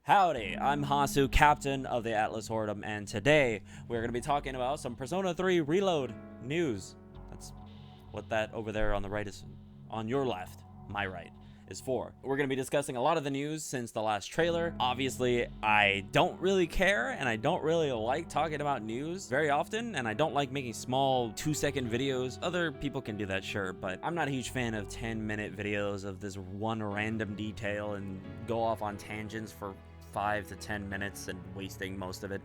Howdy, I'm Hasu, captain of the Atlas Hordem, and today we're going to be talking about some Persona 3 Reload news. That's what that over there on the right is, on your left, my right, is for. We're going to be discussing a lot of the news since the last trailer. Obviously, I don't really care, and I don't really like talking about news very often, and I don't like making small 2-second videos. Other people can do that, sure, but I'm not a huge fan of 10-minute videos of this one random detail and go off on tangents for 5 to 10 minutes and wasting most of it.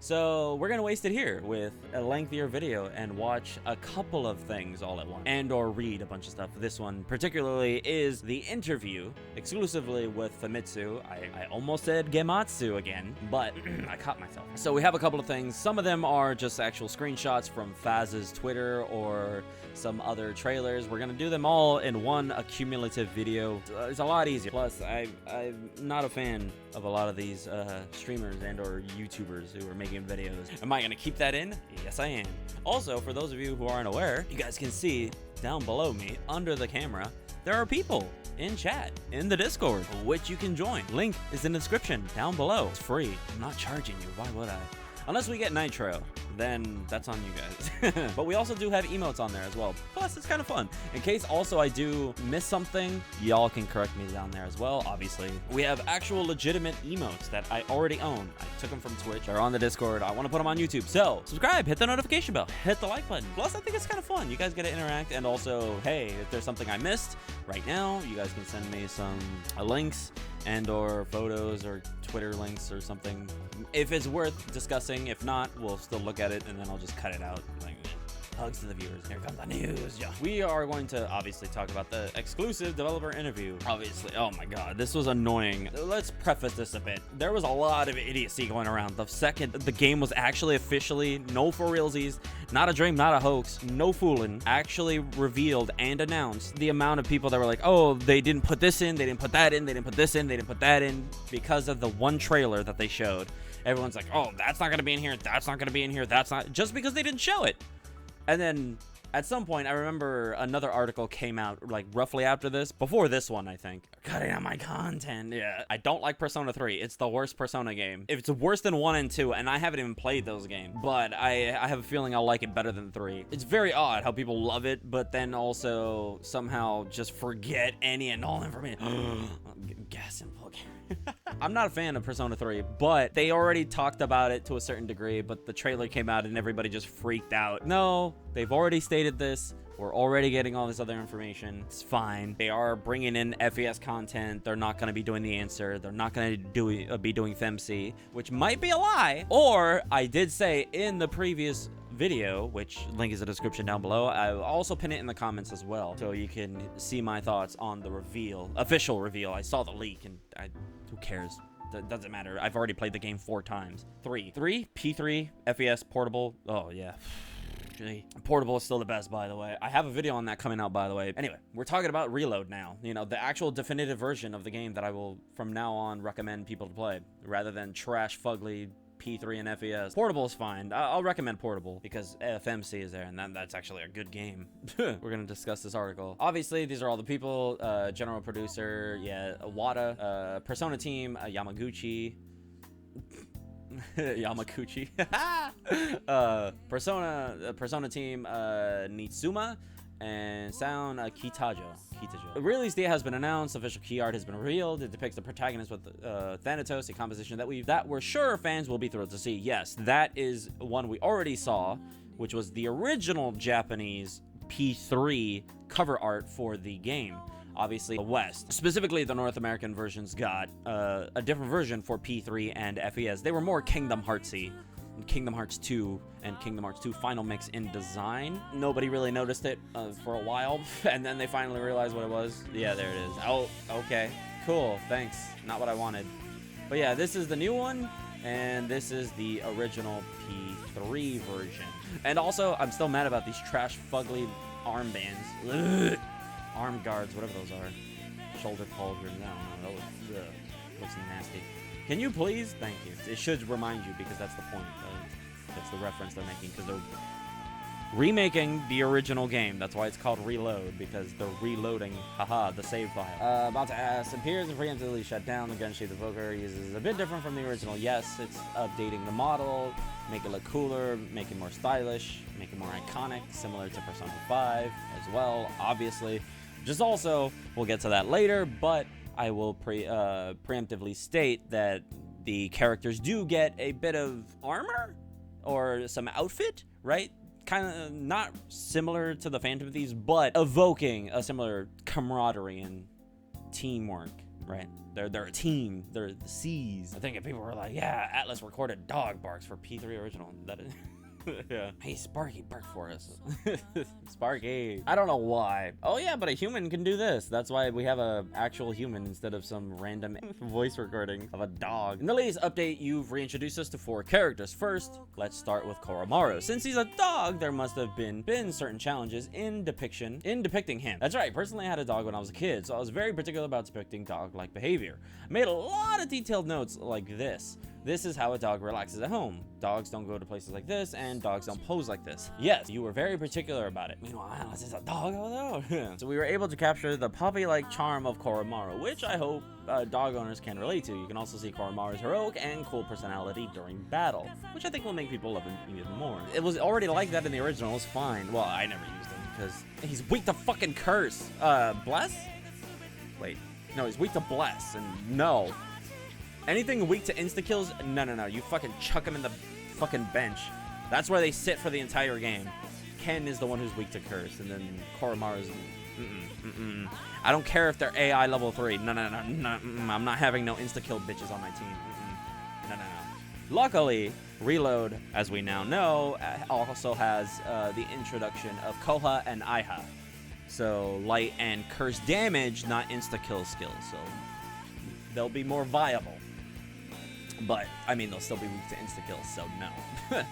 So we're gonna waste it here with a lengthier video and watch a couple of things all at once and or read a bunch of stuff. This one particularly is the interview exclusively with Famitsu. I almost said Gematsu again, but I caught myself. So we have a couple of things. Some of them are just actual screenshots from Faz's Twitter or some other trailers. We're gonna do them all in one accumulative video. It's a lot easier. Plus, I'm not a fan of a lot of these streamers and or YouTubers who are making videos. Am I gonna keep that in? Yes, I am. Also, for those of you who aren't aware, you guys can see down below me, under the camera, there are people in chat, in the Discord, which you can join. Link is in the description down below. It's free. I'm not charging you. Why would I? Unless we get Nitro, then that's on you guys. But we also do have emotes on there as well. Plus, it's kind of fun. In case also I do miss something, y'all can correct me down there as well, obviously. We have actual legitimate emotes that I already own. I took them from Twitch. They're on the Discord. I want to put them on YouTube. So, subscribe, hit the notification bell, hit the like button. Plus, I think it's kind of fun. You guys get to interact. And also, hey, if there's something I missed right now, you guys can send me some links and or photos or Twitter links or something if it's worth discussing. If not, we'll still look at it and then I'll just cut it out. Like, hugs to the viewers. Here comes the news. Yeah. We are going to obviously talk about the exclusive developer interview. Obviously, oh my god, this was annoying. Let's preface this a bit. There was a lot of idiocy going around the second the game was actually officially, no for realsies, not a dream, not a hoax, no fooling, actually revealed and announced. The amount of people that were like, oh, they didn't put this in, they didn't put that in, they didn't put this in, they didn't put that in, because of the one trailer that they showed. Everyone's like, oh, that's not gonna be in here, that's not gonna be in here, that's not, just because they didn't show it. And then at some point, I remember another article came out like roughly after this, before this one, I think. Cutting out my content. Yeah. I don't like Persona 3. It's the worst Persona game. If it's worse than 1 and 2, and I haven't even played those games, but I have a feeling I'll like it better than 3. It's very odd how people love it, but then also somehow just forget any and all information. Gas and plug. I'm not a fan of Persona 3, but they already talked about it to a certain degree, but the trailer came out and everybody just freaked out. No, they've already stated this. We're already getting all this other information. It's fine. They are bringing in FES content. They're not going to be doing the answer. They're not going to be doing FemC, which might be a lie. Or I did say in the previous video, which link is in the description down below, I'll also pin it in the comments as well, so you can see my thoughts on the reveal, official reveal. I saw the leak, and who cares? That doesn't matter. I've already played the game 4 times. 3, P3, FES, portable. Oh yeah. Portable is still the best, by the way. I have a video on that coming out, by the way. Anyway, we're talking about Reload now. You know, the actual definitive version of the game that I will, from now on, recommend people to play, rather than trash, fugly P3 and FES. Portable is fine. I'll recommend Portable because FMC is there, and that's actually a good game. We're gonna discuss this article. Obviously, these are all the people. General producer, yeah, Wada. Persona team, Yamaguchi. Yamaguchi. Persona team, Nitsuma. And sound, Kitajo. The release date has been announced. Official key art has been revealed. It depicts the protagonist with Thanatos, a composition that we're sure fans will be thrilled to see. Yes, that is one we already saw, which was the original Japanese P3 cover art for the game. Obviously, the West, specifically the North American versions, got a different version for P3 and FES. They were more Kingdom Heartsy. Kingdom Hearts 2 and Kingdom Hearts 2 Final Mix in design. Nobody really noticed it for a while, and then they finally realized what it was. Yeah, there it is. Oh, okay. Cool, thanks. Not what I wanted. But yeah, this is the new one, and this is the original P3 version. And also, I'm still mad about these trash, fugly armbands. Ugh. Arm guards, whatever those are. Shoulder pauldrons, I don't know. That looks nasty. Can you please? Thank you. It should remind you because that's the point. That's the reference they're making because they're remaking the original game. That's why it's called Reload, because they're reloading, haha, the save file. About to ask, appears and preemptively shut down. The gun shape the Evoker uses is a bit different from the original. Yes, it's updating the model, make it look cooler, make it more stylish, make it more iconic, similar to Persona 5 as well, obviously. Just also, we'll get to that later, but I will preemptively state that the characters do get a bit of armor or some outfit, right? Kind of not similar to the Phantom Thieves, but evoking a similar camaraderie and teamwork, right? They're a team. They're the C's. I think if people were like, yeah, Atlus recorded dog barks for P3 original. That is... yeah. Hey, Sparky, bark for us. Sparky. I don't know why. Oh yeah, but a human can do this. That's why we have a actual human instead of some random voice recording of a dog. In the latest update, you've reintroduced us to 4 characters. First, let's start with Koromaru. Since he's a dog, there must have been certain challenges in depicting him. That's right. Personally, I had a dog when I was a kid, so I was very particular about depicting dog-like behavior. I made a lot of detailed notes like this. This is how a dog relaxes at home. Dogs don't go to places like this, and dogs don't pose like this. Yes, you were very particular about it. Meanwhile, Alice is a dog over there. So we were able to capture the puppy-like charm of Koromaru, which I hope dog owners can relate to. You can also see Koromaru's heroic and cool personality during battle, which I think will make people love him even more. It was already like that in the original. It was fine. Well, I never used him because he's weak to fucking curse. Bless? Wait. No, he's weak to bless, and no. Anything weak to insta-kills, no. You fucking chuck him in the fucking bench. That's where they sit for the entire game. Ken is the one who's weak to curse, and then Koromaru's... I don't care if they're AI level 3. No. I'm not having no insta-kill bitches on my team. No. Luckily, Reload, as we now know, also has the introduction of Koha and Aiha. So, light and curse damage, not insta-kill skills. So, they'll be more viable. But, I mean, they'll still be weak to insta-kills, so no.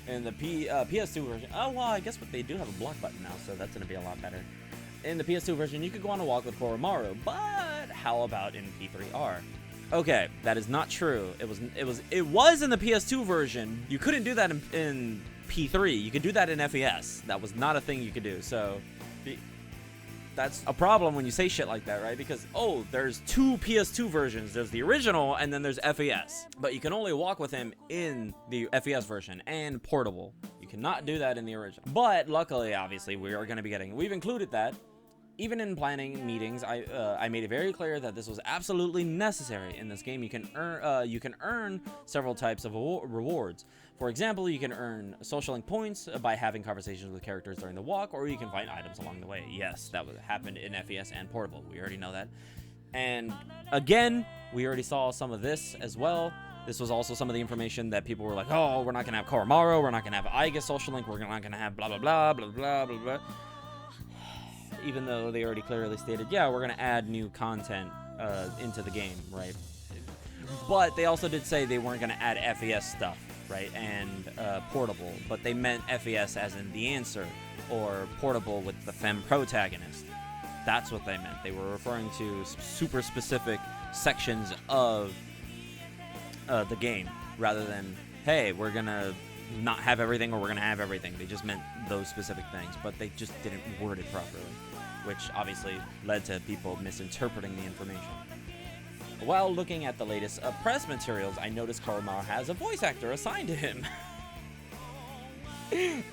In the PS2 version... Oh, well, I guess what they do have a block button now, so that's going to be a lot better. In the PS2 version, you could go on a walk with Koromaru, but how about in P3R? Okay, that is not true. It was in the PS2 version. You couldn't do that in P3. You could do that in FES. That was not a thing you could do, so... That's a problem when you say shit like that, right? Because, oh, there's 2 PS2 versions. There's the original, and then there's FES. But you can only walk with him in the FES version and portable. You cannot do that in the original. But luckily, obviously, we are going to be getting... We've included that. Even in planning meetings, I made it very clear that this was absolutely necessary. In this game, you can earn several types of rewards. For example, you can earn social link points by having conversations with characters during the walk, or you can find items along the way. Yes, that happened in FES and Portable. We already know that. And again, we already saw some of this as well. This was also some of the information that people were like, oh, we're not going to have Koromaru, we're not going to have Aiga social link, we're not going to have blah, blah, blah, blah, blah, blah, blah. Even though they already clearly stated, yeah, we're going to add new content into the game, right? But they also did say they weren't going to add FES stuff, right, and portable, but they meant FES as in the answer, or portable with the femme protagonist. That's what they meant. They were referring to super specific sections of the game, rather than, hey, we're going to not have everything, or we're going to have everything. They just meant those specific things, but they just didn't word it properly, which obviously led to people misinterpreting the information. While looking at the latest press materials, I noticed Koromaru has a voice actor assigned to him.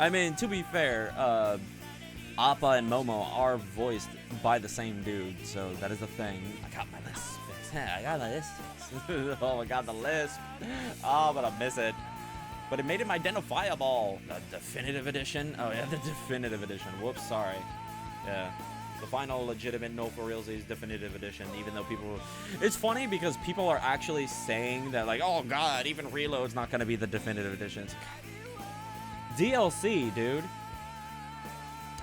I mean, to be fair, Appa and Momo are voiced by the same dude, so that is the thing. I got my list fixed. I got my list fixed. Oh, I got the list. Oh, but I miss it. But it made him identifiable. The definitive edition? Oh, yeah, the definitive edition. Whoops, sorry. Yeah. The final legitimate No For Realsies definitive edition, even though people... It's funny because people are actually saying that, like, oh, God, even Reload's not going to be the definitive edition. DLC, dude.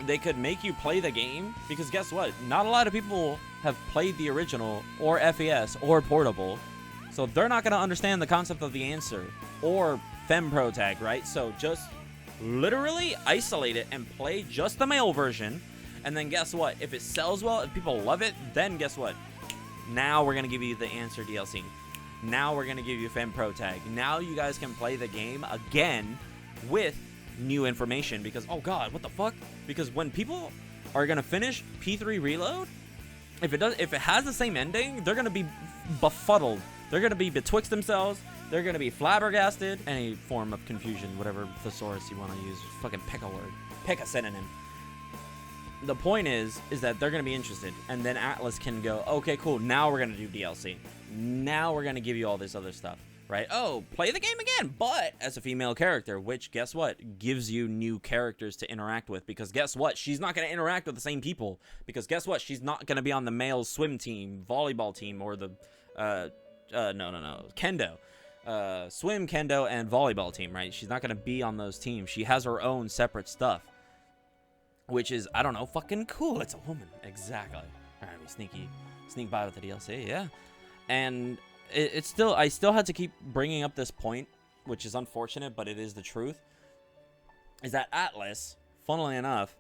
They could make you play the game, because guess what? Not a lot of people have played the original, or FES, or Portable, so they're not going to understand the concept of the answer, or Fem Pro Tag, right? So just literally isolate it and play just the male version. And then guess what? If it sells well, if people love it, then guess what? Now we're going to give you the answer DLC. Now we're going to give you Fem Pro Tag. Now you guys can play the game again with new information because, oh god, what the fuck? Because when people are gonna finish P3 Reload, if it has the same ending, they're gonna be befuddled. They're gonna be betwixt themselves. They're gonna be flabbergasted. Any form of confusion, whatever thesaurus you want to use, fucking pick a word, pick a synonym. The point is that they're gonna be interested, and then Atlus can go, okay, cool. Now we're gonna do DLC. Now we're gonna give you all this other stuff, right? Oh, play the game again, but as a female character, which guess what, gives you new characters to interact with. Because guess what, she's not gonna interact with the same people. Because guess what, she's not gonna be on the male swim team, volleyball team, or the kendo. Swim, kendo, and volleyball team, right? She's not gonna be on those teams. She has her own separate stuff. Which is, I don't know, fucking cool. It's a woman. Exactly. Alright, we sneak by with the DLC, yeah. And I still had to keep bringing up this point, which is unfortunate, but it is the truth, is that Atlus, funnily enough,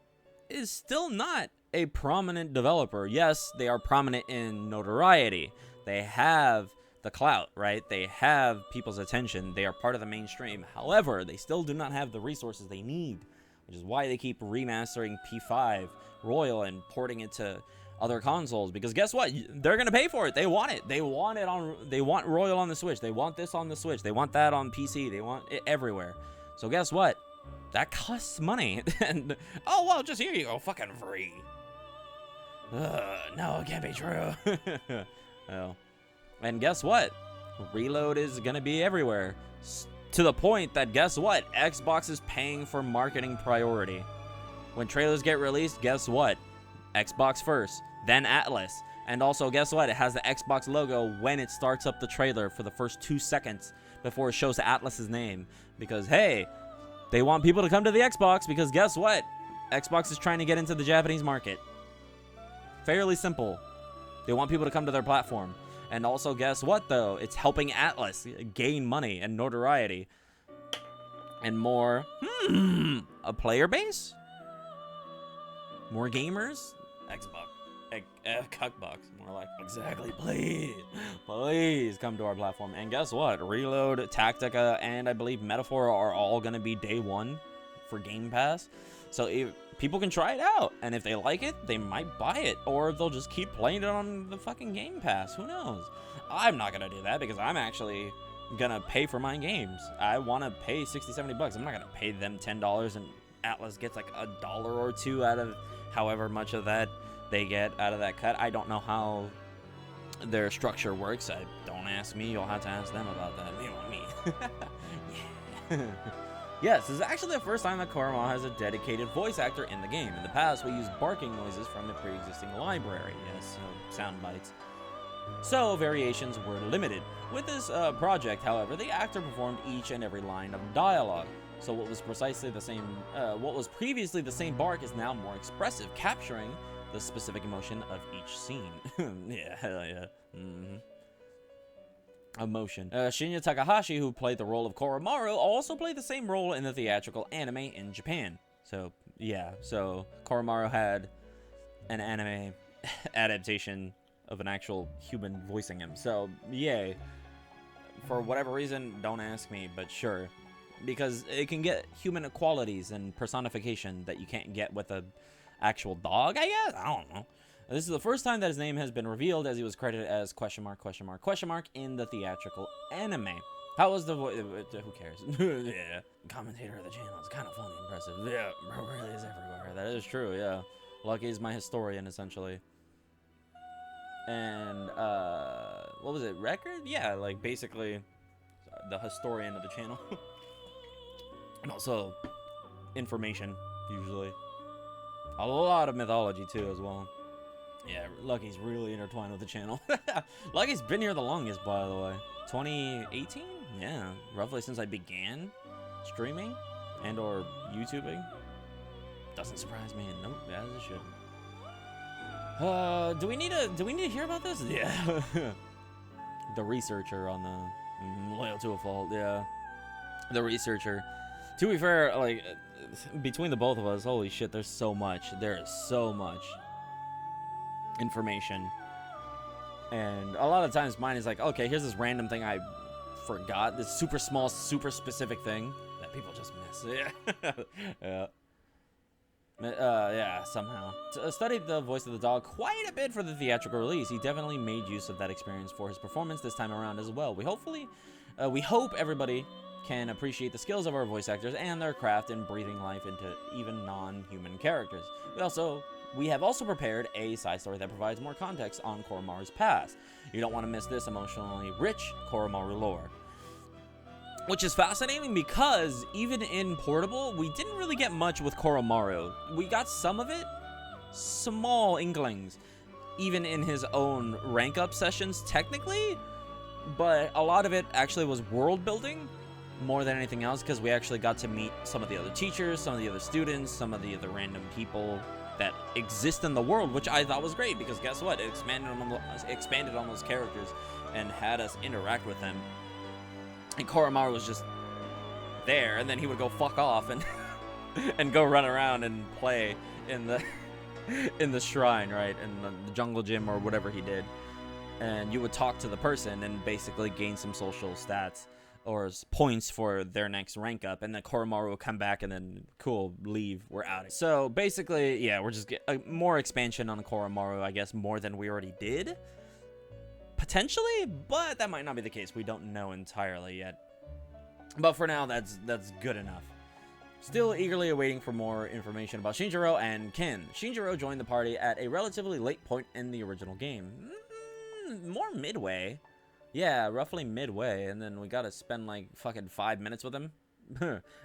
is still not a prominent developer. Yes, they are prominent in notoriety. They have the clout, right? They have people's attention. They are part of the mainstream. However, they still do not have the resources they need, which is why they keep remastering P5 Royal and porting it to other consoles. Because guess what? They're gonna pay for it. They want it. They want Royal on the Switch. They want this on the Switch. They want that on PC. They want it everywhere. So guess what? That costs money. And oh well, just here you go, fucking free. No, it can't be true. Well, and guess what? Reload is gonna be everywhere. To the point that, guess what? Xbox is paying for marketing priority. When trailers get released, guess what? Xbox first, then Atlus. And also, guess what? It has the Xbox logo when it starts up the trailer for the first 2 seconds before it shows Atlus's name. Because, hey, they want people to come to the Xbox because guess what? Xbox is trying to get into the Japanese market. Fairly simple. They want people to come to their platform. And also, guess what, though? It's helping Atlus gain money and notoriety. And more, a player base? More gamers? Xbox. Cuckbox. More like, exactly, please come to our platform. And guess what? Reload, Tactica, and I believe Metaphor are all going to be day one for Game Pass. So people can try it out, and if they like it, they might buy it, or they'll just keep playing it on the fucking Game Pass. Who knows? I'm not gonna do that because I'm actually gonna pay for my games. I want to pay $60-$70. I'm not gonna pay them $10, and Atlus gets like $1 or $2 out of however much of that they get out of that cut. I don't know how their structure works. Don't ask me. You'll have to ask them about that. You know me. Yeah. Yes, this is actually the first time that Koromon has a dedicated voice actor in the game. In the past, we used barking noises from the pre-existing library. Yes, sound bites. So, variations were limited. With this project, however, the actor performed each and every line of dialogue. So what was previously the same bark is now more expressive, capturing the specific emotion of each scene. Yeah, hell yeah. Emotion. Shinya Takahashi, who played the role of Koromaru, also played the same role in the theatrical anime in Japan. So, yeah. So, Koromaru had an anime adaptation of an actual human voicing him. So, yay. For whatever reason, don't ask me, but sure. Because it can get human qualities and personification that you can't get with a actual dog, I guess? I don't know. This is the first time that his name has been revealed, as he was credited as ? In the theatrical anime. How was the voice? Who cares? Yeah. Commentator of the channel is kind of funny and impressive. Yeah, bro really is everywhere. That is true, yeah. Lucky is my historian, essentially. And, what was it? Record? Yeah, like, basically, the historian of the channel. And also, information, usually. A lot of mythology, too, as well. Yeah, Lucky's really intertwined with the channel. Lucky's been here the longest, by the way. 2018? Yeah, roughly since I began streaming and or YouTubing. Doesn't surprise me. Nope, as it should. Do we need to hear about this? Yeah. The researcher on the Loyal to a Fault. Yeah, the researcher. To be fair, like between the both of us, holy shit, there's so much. There is so much information, and a lot of times mine is like, okay, here's this random thing I forgot, this super small, super specific thing that People just miss. Yeah. Yeah. Yeah, somehow. Studied the voice of the dog quite a bit for the theatrical release. He definitely made use of that experience for his performance this time around as well. We hope everybody can appreciate the skills of our voice actors and their craft in breathing life into even non-human characters. We have also prepared a side story that provides more context on Koromaru's past. You don't want to miss this emotionally rich Koromaru lore. Which is fascinating because even in Portable, we didn't really get much with Koromaru. We got some of it, small inklings, even in his own rank up sessions technically, but a lot of it actually was world building more than anything else because we actually got to meet some of the other teachers, some of the other students, some of the other random people that exist in the world, which I thought was great because guess what? It expanded on those characters and had us interact with them. And Koromaru was just there, and then he would go fuck off and and go run around and play in the shrine, right, in the jungle gym or whatever he did. And you would talk to the person and basically gain some social stats or points for their next rank up, and then Koromaru will come back and then cool, leave, we're out. So basically, yeah, we're just getting more expansion on Koromaru, I guess, more than we already did. Potentially, but that might not be the case. We don't know entirely yet. But for now, that's good enough. Still eagerly awaiting for more information about Shinjiro and Ken. Shinjiro joined the party at a relatively late point in the original game. More midway. Yeah, roughly midway. And then we gotta spend like fucking 5 minutes with him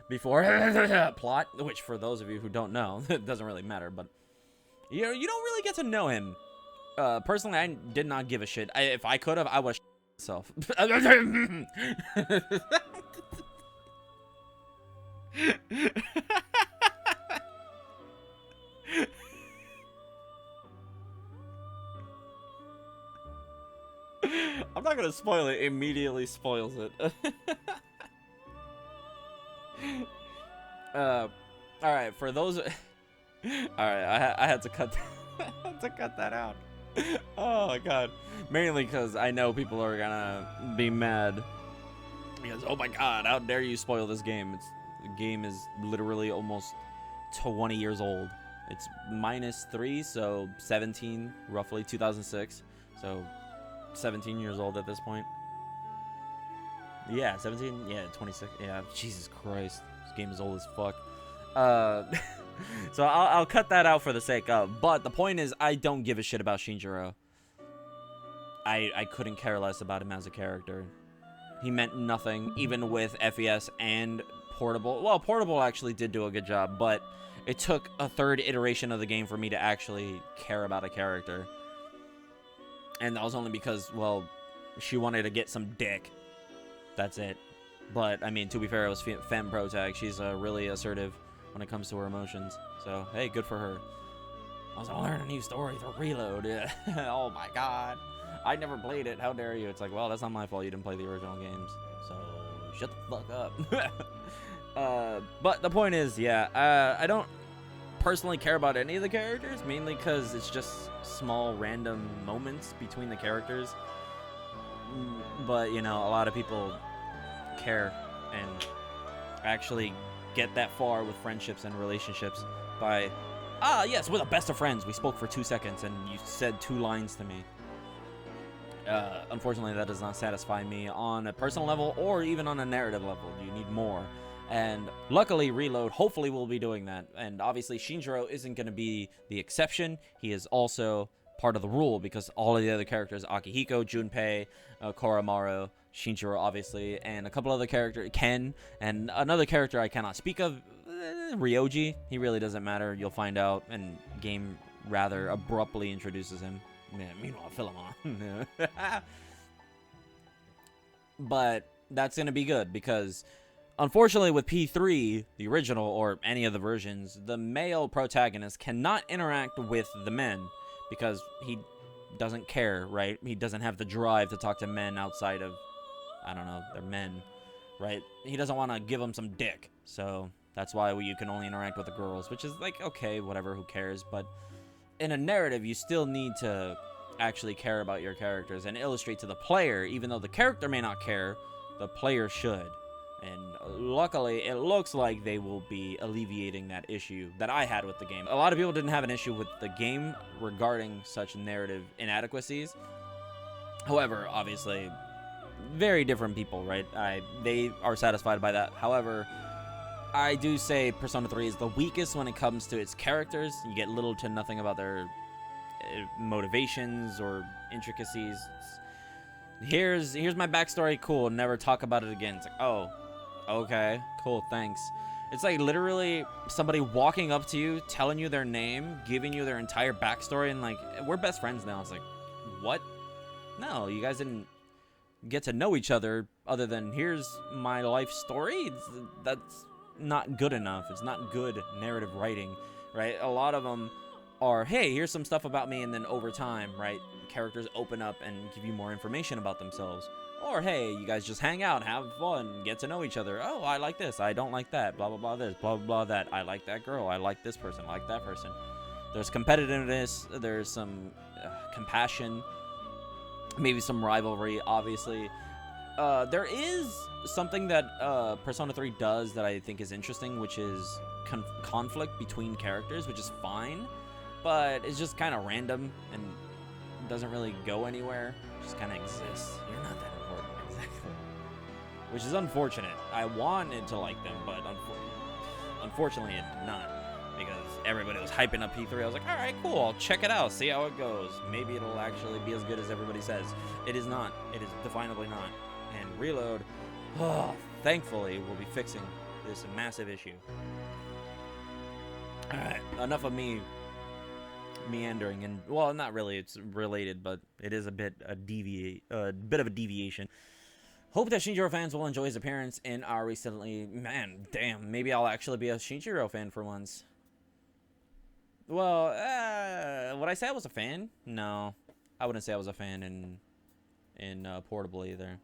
before plot. Which, for those of you who don't know, it doesn't really matter. But you don't really get to know him. Personally, I did not give a shit. If I could have, I would myself. I'm not gonna spoil it. Immediately spoils it. All right. For those, all right. I had to cut. I had to cut that out. Oh my god. Mainly because I know people are gonna be mad. Because, oh my god, how dare you spoil this game. The game is literally almost 20 years old. It's -3, so 17, roughly, 2006. So 17 years old at this point. Yeah, 17? Yeah, 26. Yeah, Jesus Christ. This game is old as fuck. So I'll cut that out for the sake of. But the point is, I don't give a shit about Shinjiro. I couldn't care less about him as a character. He meant nothing, even with FES and Portable. Well, Portable actually did do a good job, but it took a third iteration of the game for me to actually care about a character. And that was only because, well, she wanted to get some dick. That's it. But, I mean, to be fair, it was Femme Protag. She's really assertive when it comes to her emotions. So, hey, good for her. I was gonna learn a new story through Reload. Yeah. Oh my god. I never played it. How dare you? It's like, well, that's not my fault. You didn't play the original games. So, shut the fuck up. But the point is, yeah, I don't personally care about any of the characters, mainly because it's just small random moments between the characters. But, you know, a lot of people care and actually get that far with friendships and relationships by, yes, we're the best of friends. We spoke for 2 seconds and you said 2 lines to me. Unfortunately, that does not satisfy me on a personal level or even on a narrative level. You need more. And luckily, Reload hopefully will be doing that. And obviously, Shinjiro isn't going to be the exception. He is also part of the rule because all of the other characters, Akihiko, Junpei, Koromaru, Shinjiro, obviously, and a couple other characters, Ken, and another character I cannot speak of, Ryoji. He really doesn't matter. You'll find out, and game rather abruptly introduces him. Yeah, meanwhile, Philemon. But that's going to be good because, unfortunately, with P3, the original, or any of the versions, the male protagonist cannot interact with the men because he doesn't care, right? He doesn't have the drive to talk to men outside of, I don't know, they're men, right? He doesn't want to give them some dick, so that's why you can only interact with the girls, which is like, okay, whatever, who cares? But in a narrative, you still need to actually care about your characters and illustrate to the player, even though the character may not care, the player should. And luckily, it looks like they will be alleviating that issue that I had with the game. A lot of people didn't have an issue with the game regarding such narrative inadequacies. However, obviously, very different people, right? They are satisfied by that. However, I do say Persona 3 is the weakest when it comes to its characters. You get little to nothing about their motivations or intricacies. Here's my backstory. Cool. Never talk about it again. It's like, oh, okay, cool, thanks. It's like literally somebody walking up to you, telling you their name, giving you their entire backstory, and like, we're best friends now. It's like, what? No, you guys didn't get to know each other other than here's my life story. That's not good enough. It's not good narrative writing, right? A lot of them are, hey, here's some stuff about me, and then over time, right, characters open up and give you more information about themselves. Or, hey, you guys just hang out, have fun, get to know each other. Oh, I like this, I don't like that, blah, blah, blah, this, blah, blah, blah, that. I like that girl, I like this person, I like that person. There's competitiveness, there's some compassion, maybe some rivalry, obviously. There is something that Persona 3 does that I think is interesting, which is conflict between characters, which is fine, but it's just kind of random and doesn't really go anywhere. It just kind of exists. You're not that important, exactly. Which is unfortunate. I wanted to like them, but unfortunately it did not, because everybody was hyping up P3. I was like, all right, cool, I'll check it out, see how it goes. Maybe it'll actually be as good as everybody says. It is not. It is definably not. And Reload, thankfully, will be fixing this massive issue. Alright, enough of me meandering, and well, not really, it's related, but it is a bit of a deviation. Hope that Shinjiro fans will enjoy his appearance in our recently, man, damn, maybe I'll actually be a Shinjiro fan for once. Well, would I say I was a fan? No, I wouldn't say I was a fan in Portable either.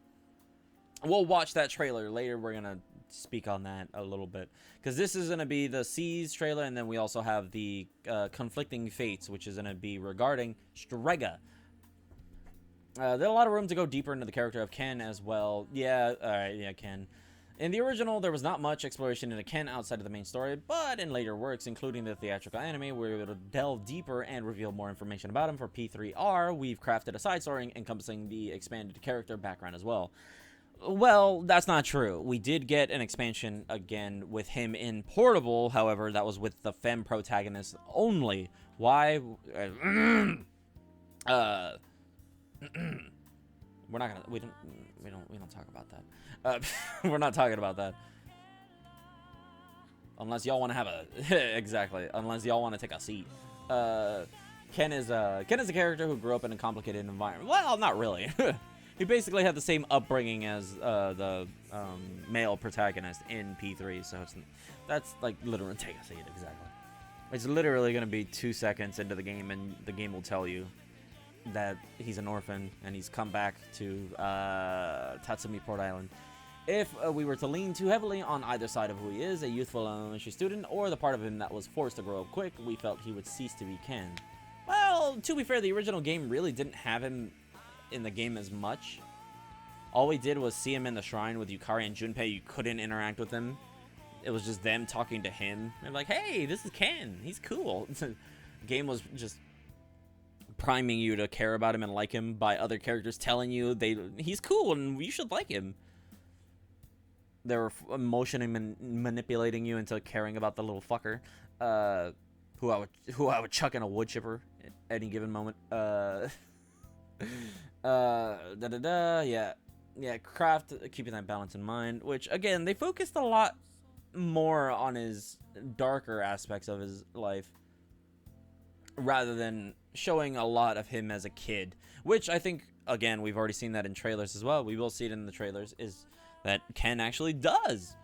We'll watch that trailer later. We're gonna speak on that a little bit, because this is gonna be the Seas trailer, and then we also have the Conflicting Fates, which is gonna be regarding Strega. There's a lot of room to go deeper into the character of Ken as well. Yeah, alright, yeah, Ken. In the original, there was not much exploration into Ken outside of the main story, but in later works, including the theatrical anime, we were able to delve deeper and reveal more information about him. For P3R, we've crafted a side story encompassing the expanded character background as well. Well, that's not true. We did get an expansion again with him in Portable. However, that was with the femme protagonist only. Why? We're not gonna. We don't talk about that. We're not talking about that. Unless y'all want to have a exactly. Unless y'all want to take a seat. Ken is a character who grew up in a complicated environment. Well, not really. He basically had the same upbringing as the male protagonist in P3, so that's like literally take a seat, exactly. It's literally going to be 2 seconds into the game, and the game will tell you that he's an orphan and he's come back to Tatsumi Port Island. If we were to lean too heavily on either side of who he is, a youthful elementary student or the part of him that was forced to grow up quick, we felt he would cease to be Ken. Well, to be fair, the original game really didn't have him in the game as much. All we did was see him in the shrine with Yukari and Junpei. You couldn't interact with him. It was just them talking to him. They're like, hey, this is Ken. He's cool. The game was just priming you to care about him and like him by other characters telling you he's cool and you should like him. They were emotionally manipulating you into caring about the little fucker, who I would chuck in a wood chipper at any given moment. Yeah, Craft, keeping that balance in mind, which again, they focused a lot more on his darker aspects of his life rather than showing a lot of him as a kid, which I think, again, we've already seen that in trailers as well. We will see it in the trailers, is that Ken actually does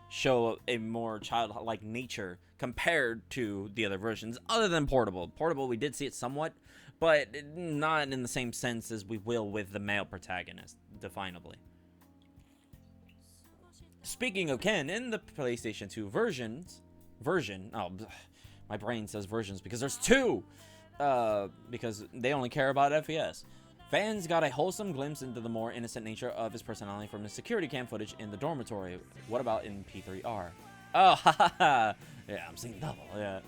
show a more childlike nature compared to the other versions, other than Portable. Portable, we did see it somewhat, but not in the same sense as we will with the male protagonist, definably. Speaking of Ken, in the PlayStation 2 version, oh, my brain says versions because there's two, because they only care about FES. Fans got a wholesome glimpse into the more innocent nature of his personality from his security cam footage in the dormitory. What about in P3R? Oh, haha. Yeah, I'm seeing double. Yeah.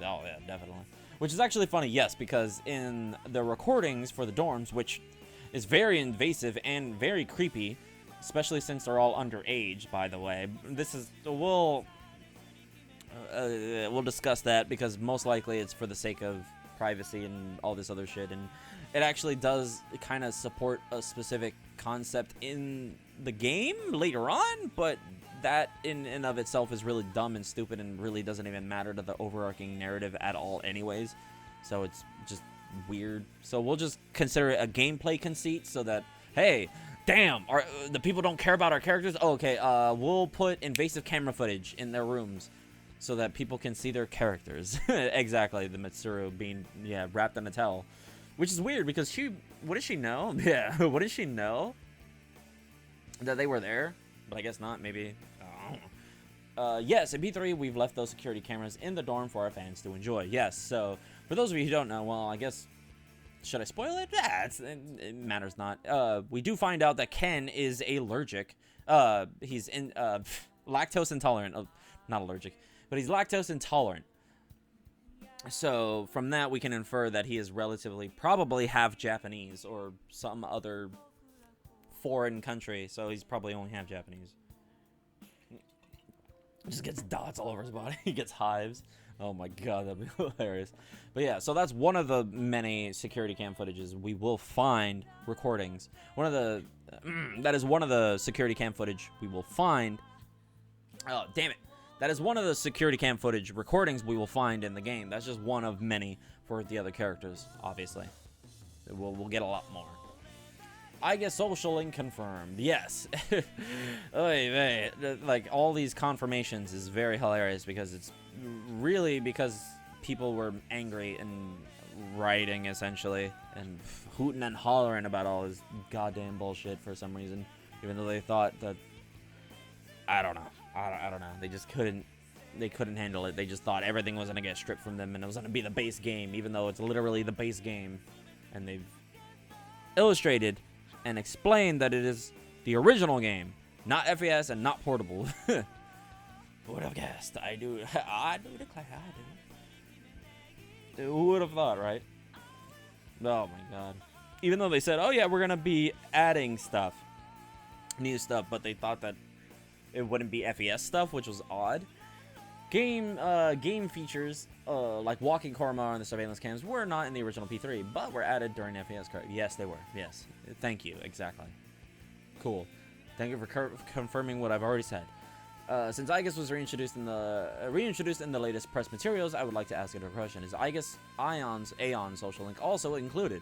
Oh, yeah, definitely. Which is actually funny, yes, because in the recordings for the dorms, which is very invasive and very creepy, especially since they're all underage, by the way. This is, we'll discuss that because most likely it's for the sake of privacy and all this other shit, and it actually does kind of support a specific concept in the game later on, but that in and of itself is really dumb and stupid and really doesn't even matter to the overarching narrative at all anyways. So it's just weird. So we'll just consider it a gameplay conceit so that, hey, damn, the people don't care about our characters? Oh, okay, we'll put invasive camera footage in their rooms so that people can see their characters. Exactly, the Mitsuru being, yeah, wrapped in a towel. Which is weird because what does she know? Yeah, what does she know? That they were there? But I guess not, maybe. Yes, in P3, we've left those security cameras in the dorm for our fans to enjoy. Yes, so for those of you who don't know, well, I guess, should I spoil it? Yeah, it matters not. We do find out that Ken is allergic. He's lactose intolerant. Not allergic, but he's lactose intolerant. So from that, we can infer that he is relatively, probably half Japanese or some other foreign country. So he's probably only half Japanese. Just gets dots all over his body. He gets hives. Oh my god, that'd be hilarious. But yeah, so that's one of the many security cam footages we will find recordings. That is one of the security cam footage we will find. Oh, damn it. That is one of the security cam footage recordings we will find in the game. That's just one of many for the other characters, obviously. We'll get a lot more. I guess socialing confirmed. Yes. Oy vey. Like, all these confirmations is very hilarious because it's really because people were angry and writing, essentially, and hooting and hollering about all this goddamn bullshit for some reason, even though they thought that, I don't know. I don't know. They just couldn't handle it. They just thought everything was going to get stripped from them and it was going to be the base game, even though it's literally the base game. And they've illustrated and explained that it is the original game, not FES and not portable. Who would have guessed? I do declare I do. Who would have thought, right? Oh my god. Even though they said, oh yeah, we're going to be adding stuff, new stuff, but they thought that it wouldn't be FES stuff, which was odd. Game features, like walking Korma and the surveillance cams, were not in the original P3, but were added during FES. Correct? Yes, they were. Yes. Thank you. Exactly. Cool. Thank you for confirming what I've already said. Since Aegis was reintroduced in the latest press materials, I would like to ask a question. Is Aegis Aeon social link also included?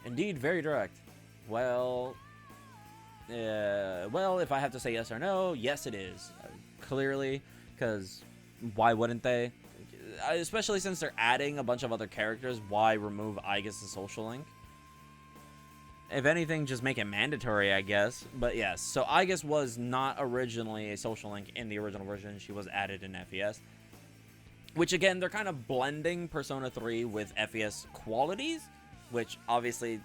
Indeed, very direct. Well, if I have to say yes or no, yes it is. Clearly, because why wouldn't they? Especially since they're adding a bunch of other characters, why remove Aegis' social link? If anything, just make it mandatory, I guess. But yes, so Aegis was not originally a social link in the original version. She was added in FES. Which, again, they're kind of blending Persona 3 with FES qualities, which obviously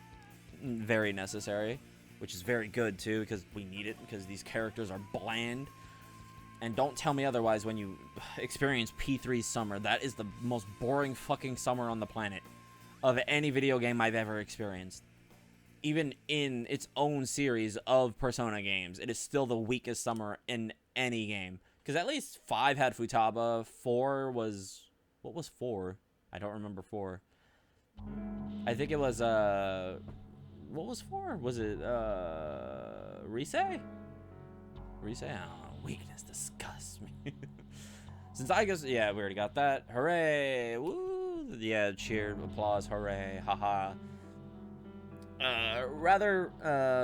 very necessary. Which is very good, too, because we need it, because these characters are bland. And don't tell me otherwise when you experience P3 summer. That is the most boring fucking summer on the planet of any video game I've ever experienced. Even in its own series of Persona games, it is still the weakest summer in any game. Because at least 5 had Futaba, 4 was... What was 4? I don't remember 4. I think it was, what was 4? Was it, Rise? Rise? I don't know. Weakness disgusts me. Since I guess, yeah, we already got that. Hooray! Woo! Yeah, cheered, applause, hooray, haha.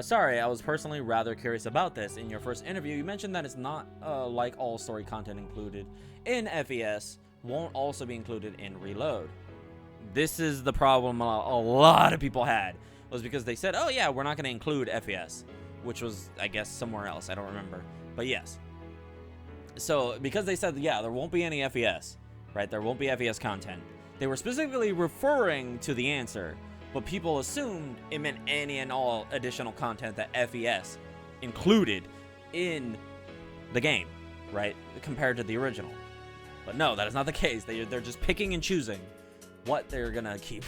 Sorry, I was personally rather curious about this. In your first interview, you mentioned that it's not, like all story content included in FES, won't also be included in Reload. This is the problem a lot of people had, was because they said, oh yeah, we're not going to include FES, which was, I guess, somewhere else. I don't remember. But yes. So, because they said, yeah, there won't be any FES, right? There won't be FES content. They were specifically referring to the answer but people assumed it meant any and all additional content that FES included in the game, right? Compared to the original. But no, that is not the case. They're just picking and choosing what they're gonna keep.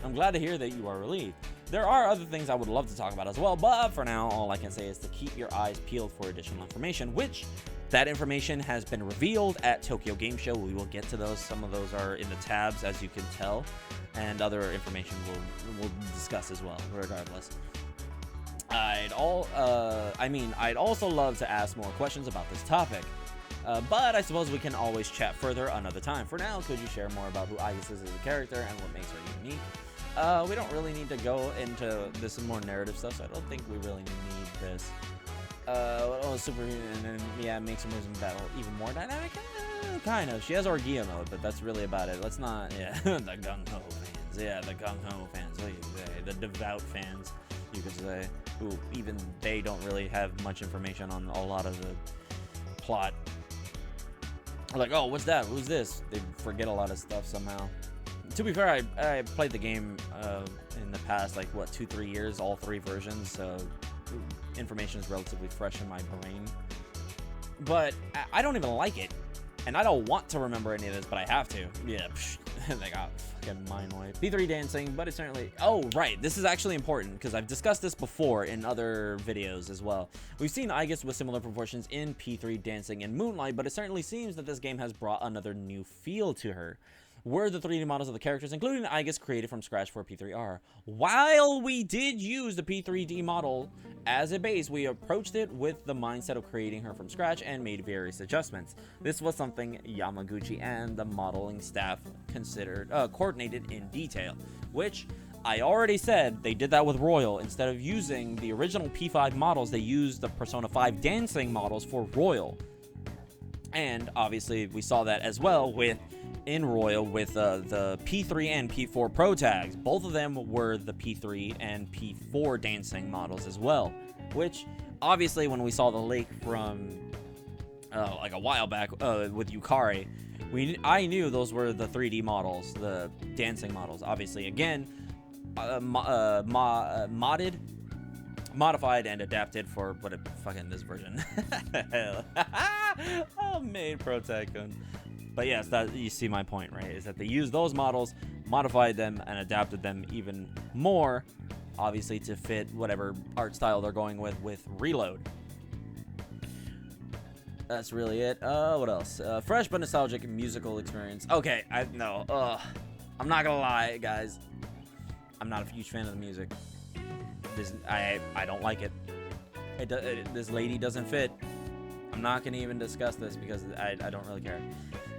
I'm glad to hear that you are relieved. There are other things I would love to talk about as well, but for now, all I can say is to keep your eyes peeled for additional information, which that information has been revealed at Tokyo Game Show. We will get to those. Some of those are in the tabs, as you can tell, and other information we'll discuss as well, regardless. I'd also love to ask more questions about this topic, but I suppose we can always chat further another time. For now, could you share more about who Aigis is as a character and what makes her unique? We don't really need to go into this more narrative stuff, so I don't think we really need this. Superhuman, and yeah, makes her moves in battle even more dynamic? Kind of. She has Orgia mode, but that's really about it. Let's not, yeah, the gung-ho fans. Yeah, the gung-ho fans. What do you say? The devout fans, you could say, who even they don't really have much information on a lot of the plot. Like, oh, what's that? Who's this? They forget a lot of stuff somehow. To be fair, I played the game in the past, like, what, 2-3 years, all 3 versions, so information is relatively fresh in my brain. But I don't even like it, and I don't want to remember any of this, but I have to. Yeah, they got fucking mind wipe. P3 dancing, but it's certainly... Oh, right, this is actually important, because I've discussed this before in other videos as well. We've seen Aigis with similar proportions in P3 dancing and Moonlight, but it certainly seems that this game has brought another new feel to her. Were the 3D models of the characters, including Aigis, created from scratch for P3R. While we did use the P3D model as a base, we approached it with the mindset of creating her from scratch and made various adjustments. This was something Yamaguchi and the modeling staff coordinated in detail, which I already said they did that with Royal. Instead of using the original P5 models, they used the Persona 5 dancing models for Royal. And obviously we saw that as well in Royal with the P3 and P4 Pro tags. Both of them were the P3 and P4 dancing models as well, which obviously when we saw the leak from like a while back with Yukari, I knew those were the 3D models, the dancing models. Obviously, again, modified and adapted for this version. Oh, made Pro Tag gun. But yes, that you see my point, right? Is that they used those models, modified them, and adapted them even more, obviously to fit whatever art style they're going with Reload. That's really it. What else? Fresh but nostalgic musical experience. Okay, I'm not gonna lie, guys. I'm not a huge fan of the music. I don't like it. This lady doesn't fit. I'm not gonna even discuss this because I don't really care.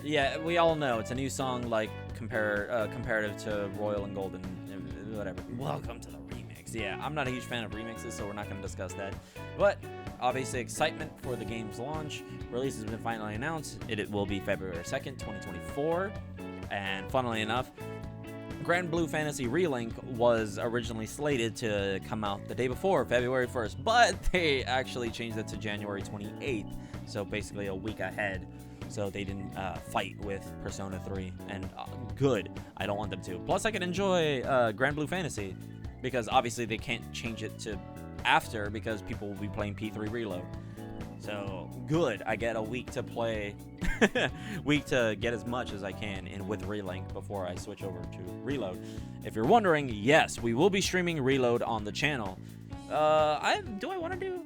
Yeah, we all know it's a new song, like comparative to Royal and Golden, whatever. Welcome to the remix. Yeah, I'm not a huge fan of remixes, so we're not gonna discuss that. But obviously, excitement for the game's launch. Release has been finally announced. It will be February 2nd, 2024. And funnily enough, Grand Blue Fantasy Relink was originally slated to come out the day before, February 1st, but they actually changed it to January 28th, so basically a week ahead. So they didn't fight with Persona 3, and good. I don't want them to. Plus, I can enjoy Grand Blue Fantasy, because obviously they can't change it to after, because people will be playing P3 Reload. So good. I get a week to play, week to get as much as I can in with Relink before I switch over to Reload. If you're wondering, yes, we will be streaming Reload on the channel. Do I want to do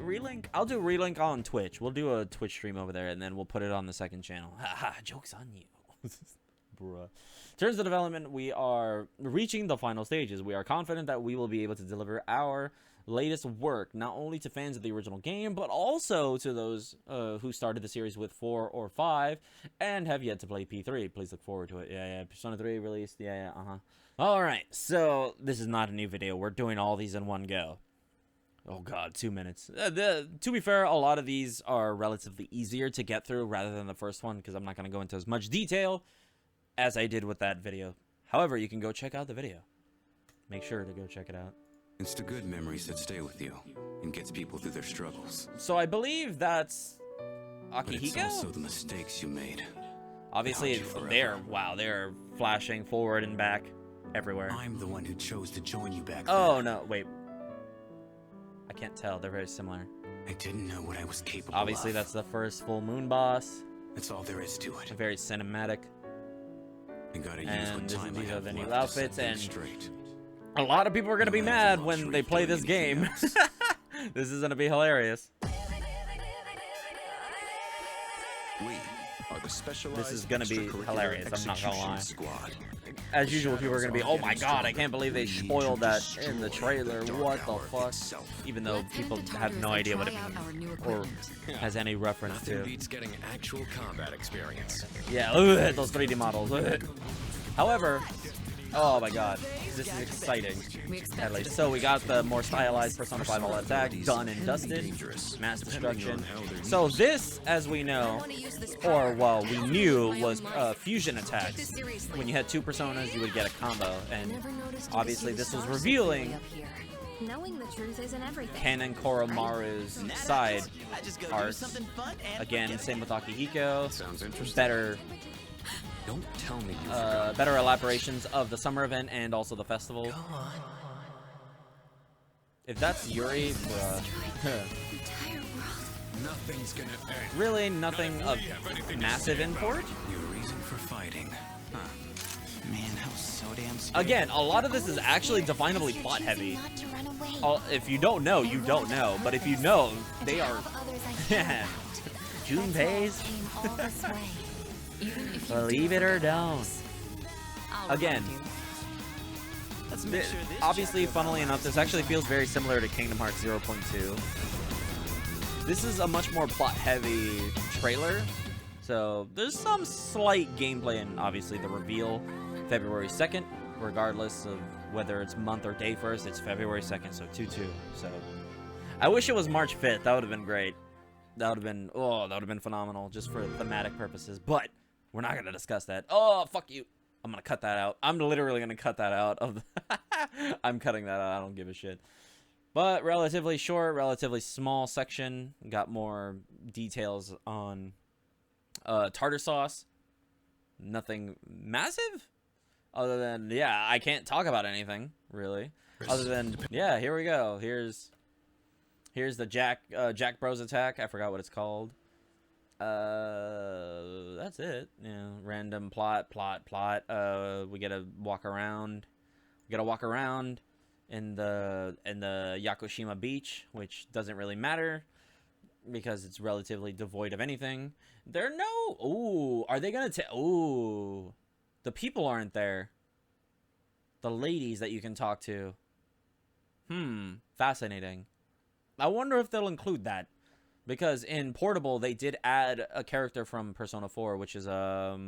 Relink? I'll do Relink on Twitch. We'll do a Twitch stream over there, and then we'll put it on the second channel. Haha, joke's on you. Bruh. In terms of development, we are reaching the final stages. We are confident that we will be able to deliver our latest work, not only to fans of the original game, but also to those who started the series with 4 or 5 and have yet to play P3. Please look forward to it. Yeah, Persona 3 released. Yeah, Alright, so this is not a new video. We're doing all these in one go. Oh god, 2 minutes. To be fair, a lot of these are relatively easier to get through rather than the first one, because I'm not going to go into as much detail as I did with that video. However, you can go check out the video. Make sure to go check it out. It's the good memories that stay with you and gets people through their struggles. So I believe that's Akihiko? But it's also the mistakes you made. Obviously, they're flashing forward and back. everywhere. I'm the one who chose to join you back Oh, then. no, wait. I can't tell. They're very similar. I didn't know what I was capable Obviously, of. that's the first full moon boss. That's all there is to it. Very cinematic. I gotta use And what time these I are have the new left to set outfits, things and straight. a lot of people are going to be Don't have mad the when luxury they of play doing this game. anything This is going to be hilarious. We are the specialized This is gonna be extracurricular hilarious, I'm not gonna execution lie. Squad. As usual, people are going to be, oh my god, I can't believe they spoiled that in the trailer. What the fuck? Even though people have no idea what it means or has any reference Nothing to. beats getting actual combat experience. Yeah, ugh, those 3D models. Ugh. However, oh my god, this is exciting. At least. So we got the more stylized Persona 5 all attack, done and dusted, mass destruction. So this, as we know, or well, we knew, was fusion attacks. When you had two personas, you would get a combo, and obviously this was revealing Knowing the truth isn't everything. Ken and Koromaru's side arcs. Again, same with Akihiko. Sounds interesting. Better Don't tell me you forgot. better elaborations of the summer event and also the festival. If that's Yuri, bruh. Entire world. Nothing's gonna end. Really nothing of massive import? Your reason for fighting. Huh. Man, I was so damn scared. Again, a lot of this is actually definably plot heavy. Not to run away. If you don't know, you don't know. But if you know, they are... Yeah. Junpei's. Believe it or don't. Again, obviously, funnily enough, this actually feels very similar to Kingdom Hearts 0.2. This is a much more plot-heavy trailer, so there's some slight gameplay, and obviously the reveal, February 2nd, regardless of whether it's month or day first, it's February 2nd, so 2-2. So I wish it was March 5th. That would have been great. That would have been, oh, that would have been phenomenal just for thematic purposes, but we're not going to discuss that. Oh, fuck you. I'm going to cut that out. I'm literally going to cut that out of the I'm cutting that out. I don't give a shit. But relatively short, relatively small section. Got more details on tartar sauce. Nothing massive other than, yeah, I can't talk about anything really. Other than, yeah, here we go. Here's the Jack Bros attack. I forgot what it's called. That's it. Yeah, random plot. We gotta walk around. We gotta walk around in the Yakushima beach, which doesn't really matter because it's relatively devoid of anything. There are no. Ooh, are they gonna take? Ooh, the people aren't there. The ladies that you can talk to. Fascinating. I wonder if they'll include that. Because in Portable, they did add a character from Persona 4, which is, oh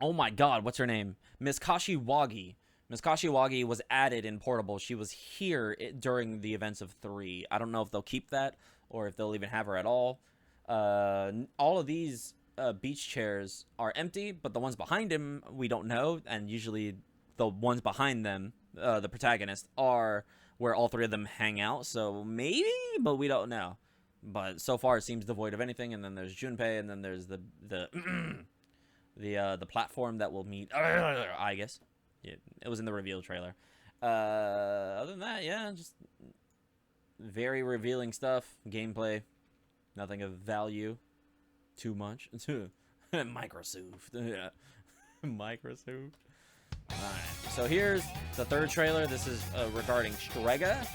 my god, what's her name? Miss Kashiwagi. Miss Kashiwagi was added in Portable. She was here during the events of 3. I don't know if they'll keep that, or if they'll even have her at all. All of these beach chairs are empty, but the ones behind him, we don't know. And usually the ones behind them, the protagonist, are where all three of them hang out, so maybe, but we don't know. But so far, it seems devoid of anything. And then there's Junpei, and then there's the platform that will meet. I guess it was in the reveal trailer. Other than that, yeah, just very revealing stuff. Gameplay, nothing of value. Too much. Microsoft. Yeah. Microsoft. Alright, so here's the third trailer. This is regarding Strega.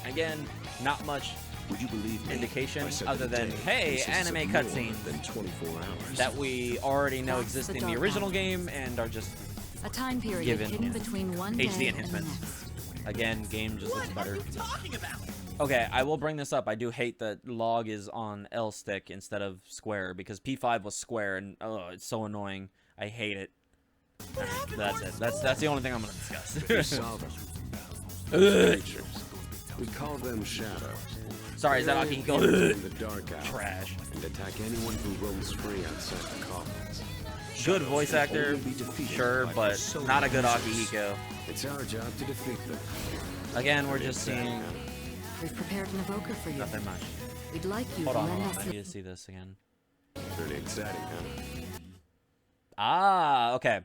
Again, not much Would you believe me? indication I said other that than, today hey, consists of anime more cutscenes than 24 hours. that we already know That's exist the in the dark original one. game and are just, A time period Given, hidden yeah. between one HD day and the enhancements. next. again, game just looks better. Okay, I will bring this up. I do hate that log is on L stick instead of square, because P5 was square, and oh, it's so annoying. I hate it. That's it. That's the only thing I'm gonna They discuss. solve creatures. We call them shadows. Sorry, is that They Akihiko? appear in the dark hour Trash. and attack anyone who roams free outside the coffins. Good voice actor, Only be defeated sure, by but persona not a good users. Akihiko. It's our job to defeat them. Again, we're just seeing We've prepared an evoker for you. nothing much. We'd like you Hold to on, lend hold on. us I need to see this again. Pretty exciting, huh? Ah, okay.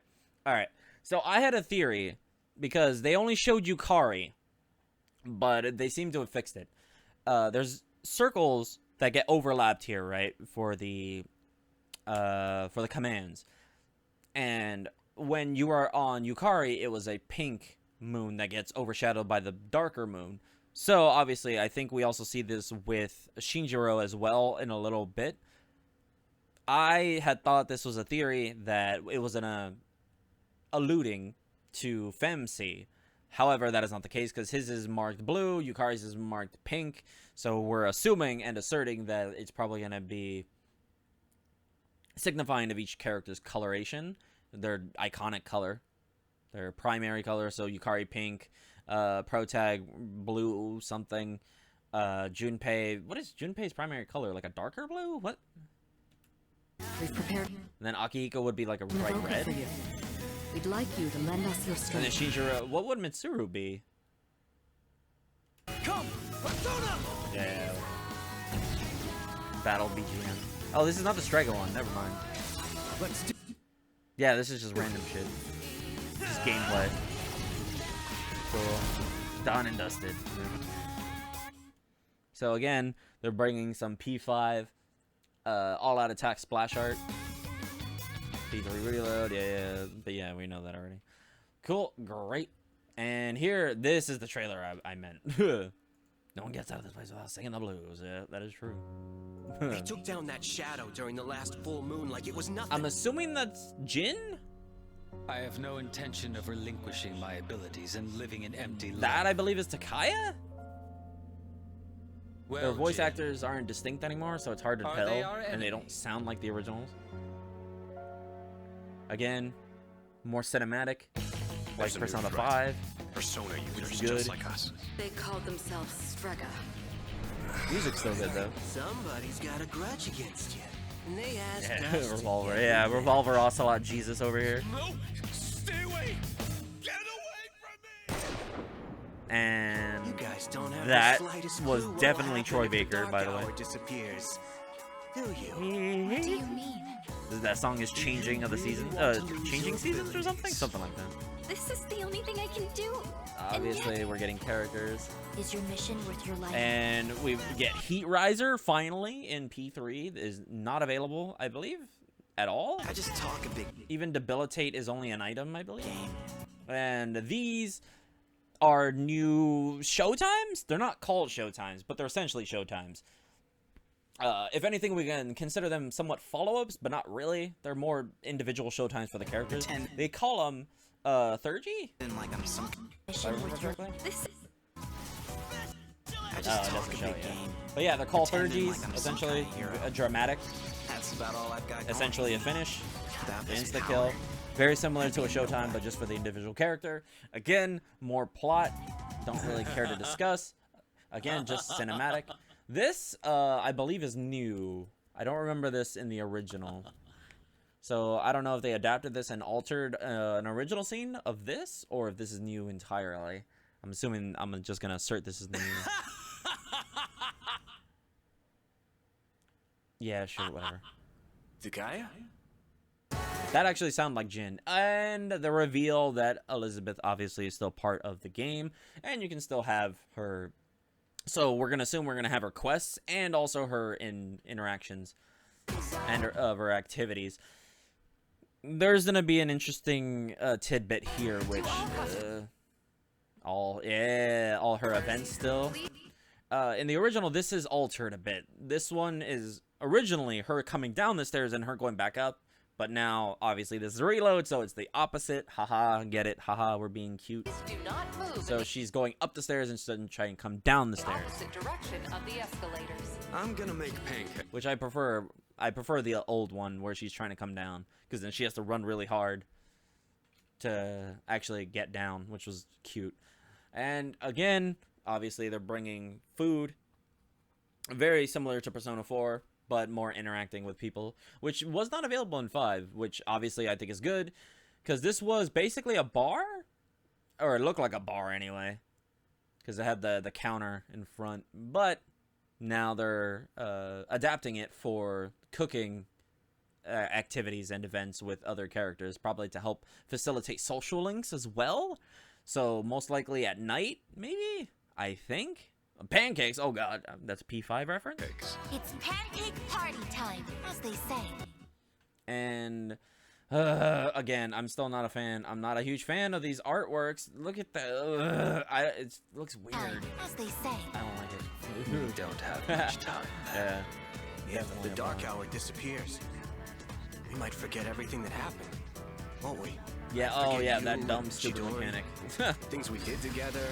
All right. So I had a theory because they only showed Yukari, but they seem to have fixed it. There's circles that get overlapped here, right, for the commands. And when you are on Yukari, it was a pink moon that gets overshadowed by the darker moon. So obviously, I think we also see this with Shinjiro as well in a little bit. I had thought this was a theory that it was alluding to Femc. However, that is not the case because his is marked blue, Yukari's is marked pink. So we're assuming and asserting that it's probably going to be signifying of each character's coloration, their iconic color, their primary color. So Yukari pink, Protag blue something, Junpei. What is Junpei's primary color? Like a darker blue? What? We've prepared And then Akihiko would be like a an bright evoker red. for you. We'd like you to lend us your And then strength. Shinjiro, what would Mitsuru be? Come, Persona! Yeah. Battle BGM. Oh, this is not the Strega one. Never mind. Let's do. Yeah, this is just random shit. Just gameplay. Cool. Done and dusted. So again, they're bringing some P5, all-out attack splash art. P3 reload, yeah, but yeah, we know that already. Cool, great. And here, this is the trailer I meant. No one gets out of this place without singing the blues. Yeah, that is true. They took down that shadow during the last full moon like it was nothing. I'm assuming that's Jin? I have no intention of relinquishing my abilities and living in empty land. That, I believe, is Takaya? Well, Their voice Jin, actors aren't distinct anymore, so it's hard to Are tell, they our and they don't enemies? sound like the originals. Again, more cinematic, like There's a new Persona threat. 5. Persona users good. just like us. They called themselves Strega. Music's still good, though. Somebody's got a grudge against you. And they asked Yeah, us to Revolver. get Yeah, even. Revolver Ocelot Jesus over here. No! Stay away! Get away from me! And You guys don't have that the slightest was clue what'll definitely happen Troy if the Baker, Dark by the way. Hour disappears. Do you? What do you mean? That song is Changing of the Season. Changing Seasons or something? Something like that. This is the only thing I can do. Obviously, we're getting characters. Is your mission worth your life? And we get Heat Riser finally in P3. Is not available, I believe, at all. I just talk a big Even Debilitate is only an item, I believe. And these are new showtimes. They're not called showtimes, but they're essentially showtimes. If anything, we can consider them somewhat follow-ups, but not really. They're more individual showtimes for the characters. They call them Thurgy? like I'm some. If I remember correctly? This is I Oh, just it talk doesn't a show big it yet. game. But yeah, they're called Pretending Thurgies, like I'm some essentially. kind of hero. A dramatic, That's about all I've got. essentially a finish. Without this Insta power, kill. Very similar to a showtime, but just for the individual character. Again, more plot. Don't really care to discuss. Again, just cinematic. This, I believe, is new. I don't remember this in the original. So I don't know if they adapted this and altered an original scene of this, or if this is new entirely. I'm assuming I'm just gonna assert this is new. Yeah, sure, whatever. Takaya? That actually sounded like Jin. And the reveal that Elizabeth obviously is still part of the game, and you can still have her. So we're gonna assume we're gonna have her quests and also her interactions and her activities. There's gonna be an interesting tidbit here, which all her events still. In the original, this is altered a bit. This one is originally her coming down the stairs and her going back up, but now obviously this is a reload, so it's the opposite. Haha, get it? Haha, we're being cute. Do not move So she's going up the stairs instead of trying to come down the in the stairs, opposite direction of the escalators. I'm gonna make pancakes. which I prefer. I prefer the old one where she's trying to come down, because then she has to run really hard to actually get down, which was cute. And again, obviously they're bringing food, very similar to Persona 4, but more interacting with people, which was not available in 5, which obviously I think is good, because this was basically a bar, or it looked like a bar anyway, because it had the counter in front, but now they're adapting it for cooking activities and events with other characters, probably to help facilitate social links as well. So most likely at night, maybe, I think. Pancakes, oh god, that's a P5 reference? It's pancake party time, as they say. And again, I'm still not a fan. I'm not a huge fan of these artworks. Look at that. It looks weird. As they say. I don't like it. We don't have much time. Yeah. If the dark hour disappears, we might forget everything that happened, won't we? Yeah, oh Forget yeah, you, that dumb, stupid Chidori, mechanic. Things we did together.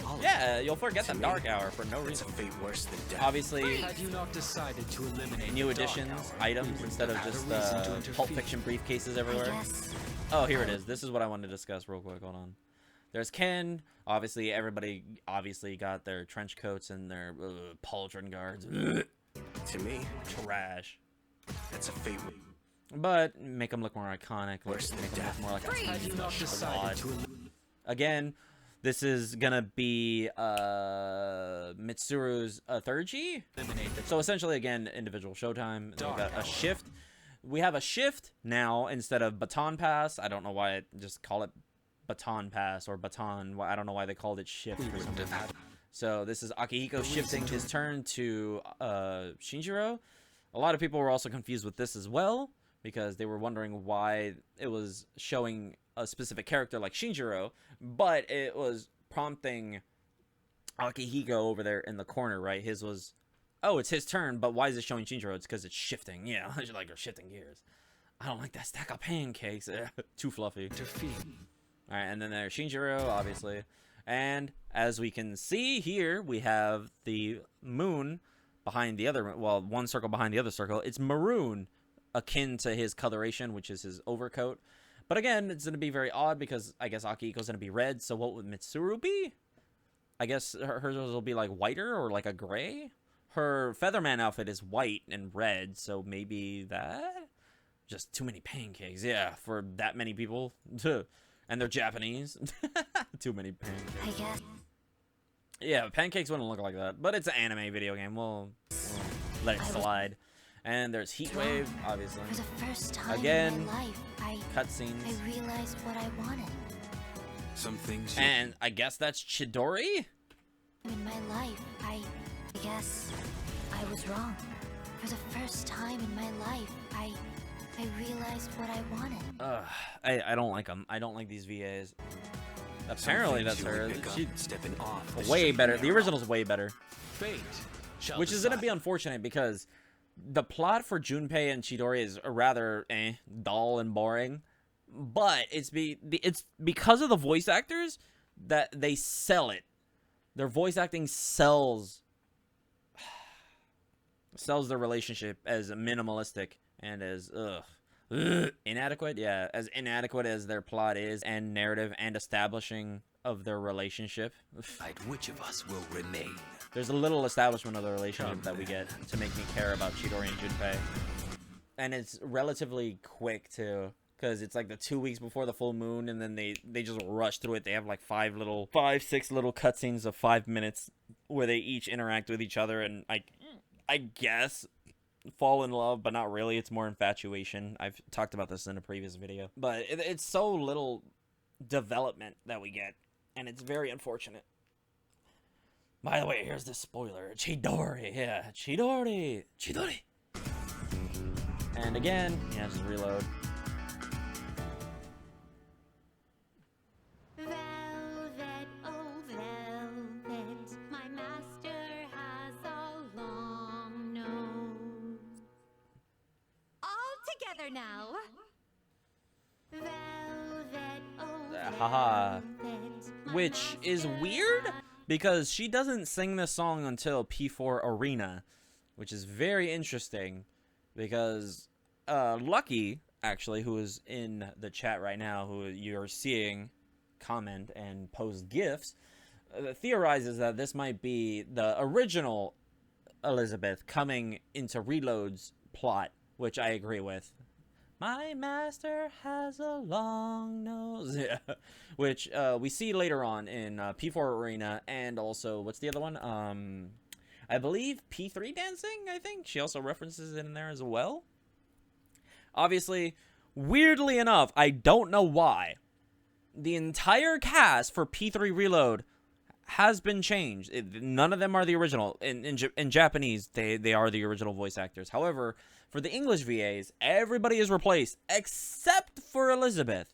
All of Yeah, it. you'll forget the To dark me, hour for no It's a reason. fate worse than death. Obviously, Had you not decided to eliminate new the dark additions, hour, items, we instead of wouldn't just have had a reason to Pulp interfere. Fiction briefcases I everywhere. guess. Oh, here it is. This is what I wanted to discuss real quick. Hold on. There's Ken. Obviously, everybody got their trench coats and their pauldron guards. To me, Trash. that's a fate. But make them look more iconic. Worse than Make them look death. more like a Had you not decided to Again, this is gonna be Mitsuru's third G. eliminate the So essentially, again, individual showtime. We Dark got a hour. shift. We have a shift now instead of baton pass. I don't know why it just call it baton pass or baton. I don't know why they called it shift we or wouldn't something. have had So this is Akihiko shifting his turn to Shinjiro. A lot of people were also confused with this as well because they were wondering why it was showing a specific character like Shinjiro, but it was prompting Akihiko over there in the corner, right? His was, oh, it's his turn, but why is it showing Shinjiro? It's because it's shifting. Yeah, like you're shifting gears. I don't like that stack of pancakes. Too fluffy. interfere. All right, and then there's Shinjiro, obviously. And as we can see here, we have the moon behind the other, well, one circle behind the other circle. It's maroon, akin to his coloration, which is his overcoat. But again, it's going to be very odd because I guess Akihiko's going to be red. So what would Mitsuru be? I guess hers will be like whiter or like a gray. Her Featherman outfit is white and red, so maybe that? Just too many pancakes, yeah, for that many people. And they're Japanese. Too many pancakes. I guess. Yeah, pancakes wouldn't look like that, but it's an anime video game. We'll let it slide. And there's Heatwave, obviously. For the first time Again, in my life, I cutscenes. realized what I wanted. Some things. And I guess that's Chidori? In my life, I guess I was wrong. For the first time in my life, I realized what I wanted. I don't like them. I don't like these VAs. Apparently that's her. She's Stepping off. the way straight better. and The narrow. original's way better. Fate shall Which is going to be decide. unfortunate because the plot for Junpei and Chidori is rather dull and boring. But it's because of the voice actors that they sell it. Their voice acting sells their relationship as minimalistic and as inadequate. Yeah, as inadequate as their plot is and narrative and establishing of their relationship. Decide which of us will remain. There's a little establishment of the relationship that we get to make me care about Chidori and Junpei. And it's relatively quick, too. Because it's like the 2 weeks before the full moon, and then they just rush through it. They have like 6 little cutscenes of 5 minutes where they each interact with each other and, I guess, fall in love, but not really. It's more infatuation. I've talked about this in a previous video. But it's so little development that we get, and it's very unfortunate. By the way, here's the spoiler. Chidori, yeah, Chidori. And again, yeah, just reload. Velvet, oh velvet, my master has a long nose. All together now. Velvet, oh Haha. velvet, my Which is master weird has- because she doesn't sing this song until P4 Arena, which is very interesting because Lucky, actually, who is in the chat right now, who you're seeing comment and post gifs, theorizes that this might be the original Elizabeth coming into Reload's plot, which I agree with. My master has a long nose. Yeah. Which we see later on in P4 Arena, and also, what's the other one? I believe P3 Dancing, I think. She also references it in there as well. Obviously, weirdly enough, I don't know why, the entire cast for P3 Reload has been changed. None of them are the original. In Japanese, they are the original voice actors. However, for the English VAs, everybody is replaced except for Elizabeth.